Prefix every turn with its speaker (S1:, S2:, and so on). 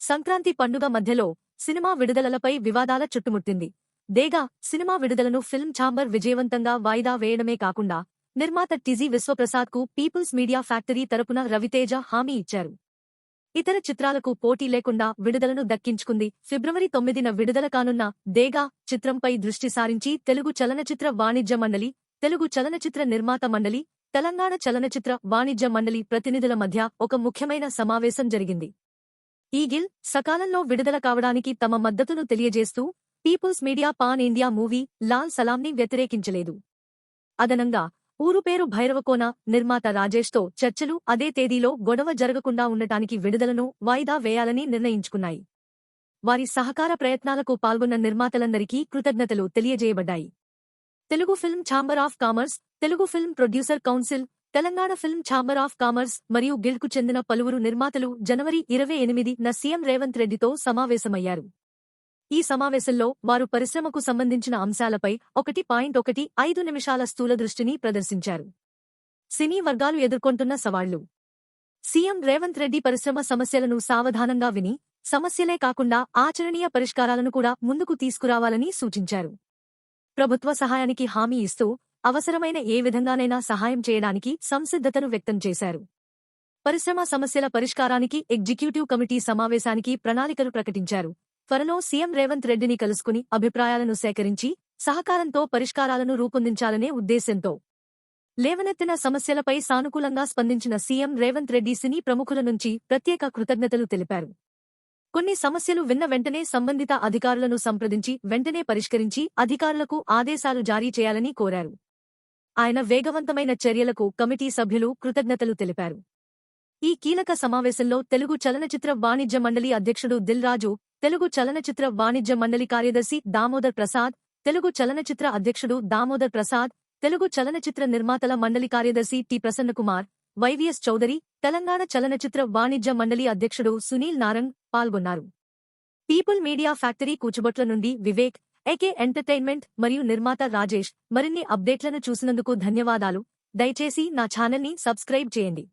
S1: సంక్రాంతి పండుగ మధ్యలో సినిమా విడుదలలపై వివాదాల చుట్టుముట్టింది. దేగా సినిమా విడుదలను ఫిల్మ్ ఛాంబర్ విజయవంతంగా వాయిదా వేయడమే కాకుండా నిర్మాత టిజీ విశ్వప్రసాద్కు పీపుల్స్ మీడియా ఫ్యాక్టరీ తరపున రవితేజ హామీ ఇచ్చారు. ఇతర చిత్రాలకు పోటీ లేకుండా విడుదలను దక్కించుకుంది. ఫిబ్రవరి 9న విడుదల కానున్న దేగా చిత్రంపై దృష్టి సారించి తెలుగు చలనచిత్ర వాణిజ్య మండలి, తెలుగు చలనచిత్ర నిర్మాత మండలి, తెలంగాణ చలనచిత్ర వాణిజ్య మండలి ప్రతినిధుల మధ్య ఒక ముఖ్యమైన సమావేశం జరిగింది. ఈగిల్ సకాలంలో విడుదల కావడానికి తమ మద్దతును తెలియజేస్తూ people's media pan India movie Lal సలాంని వ్యతిరేకించలేదు. అదనంగా ఊరుపేరు భైరవకోన నిర్మాత రాజేష్తో చర్చలు అదే తేదీలో గొడవ జరగకుండా ఉండటానికి విడుదలను వాయిదా వేయాలని నిర్ణయించుకున్నాయి. వారి సహకార ప్రయత్నాలకు పాల్గొన్న నిర్మాతలందరికీ కృతజ్ఞతలు తెలియజేయబడ్డాయి. Telugu Film Chamber of Commerce, Telugu Film Producer Council, Telangana Film Chamber of Commerce మరియు గిల్డ్కు చెందిన పలువురు నిర్మాతలు జనవరి 28న సీఎం రేవంత్ రెడ్డితో సమావేశమయ్యారు. ఈ సమావేశంలో వారు పరిశ్రమకు సంబంధించిన అంశాలపై 1.15 నిమిషాల స్థూల దృష్టిని ప్రదర్శించారు. సినీ వర్గాలు ఎదుర్కొంటున్న సవాళ్లు. సీఎం రేవంత్ రెడ్డి పరిశ్రమ సమస్యలను సావధానంగా విని, సమస్యలే కాకుండా ఆచరణీయ పరిష్కారాలను కూడా ముందుకు తీసుకురావాలని సూచించారు. ప్రభుత్వ సహాయానికి హామీ ఇస్తూ అవసరమైన ఏ విధంగానైనా సహాయం చేయడానికి సంసిద్ధతను వ్యక్తం చేశారు. పరిశ్రమ సమస్యల పరిష్కారానికి ఎగ్జిక్యూటివ్ కమిటీ సమావేశానికి ప్రణాళికలు ప్రకటించారు. త్వరలో సీఎం రేవంత్ రెడ్డిని కలుసుకుని అభిప్రాయాలను సేకరించి సహకారంతో పరిష్కారాలను రూపొందించాలనే ఉద్దేశంతో లేవనెత్తిన సమస్యలపై సానుకూలంగా స్పందించిన సీఎం రేవంత్ రెడ్డి సినీ ప్రముఖుల నుంచి ప్రత్యేక కృతజ్ఞతలు తెలిపారు. కొన్ని సమస్యలు విన్న వెంటనే సంబంధిత అధికారులను సంప్రదించి వెంటనే పరిష్కరించి అధికారులకు ఆదేశాలు జారీ చేయాలని కోరారు. ఆయన వేగవంతమైన చర్యలకు కమిటీ సభ్యులు కృతజ్ఞతలు తెలిపారు. ఈ కీలక సమావేశంలో తెలుగు చలనచిత్ర వాణిజ్య మండలి అధ్యక్షుడు దిల్ రాజు, తెలుగు చలనచిత్ర వాణిజ్య మండలి కార్యదర్శి దామోదర్ ప్రసాద్, తెలుగు చలనచిత్ర అధ్యక్షుడు దామోదర్ ప్రసాద్, తెలుగు చలనచిత్ర నిర్మాతల మండలి కార్యదర్శి టి ప్రసన్నకుమార్, వైవీఎస్ చౌదరి, తెలంగాణ చలనచిత్ర వాణిజ్య మండలి అధ్యక్షుడు సునీల్ నారంగ్ పాల్గొన్నారు. పీపుల్ మీడియా ఫ్యాక్టరీ కూచుబొట్ల నుండి వివేక్, ఏకే ఎంటర్టైన్మెంట్ మరియు నిర్మాత రాజేష్. మరిన్ని అప్డేట్లను చూసినందుకు ధన్యవాదాలు. దయచేసి నా ఛానల్ని సబ్స్క్రైబ్ చేయండి.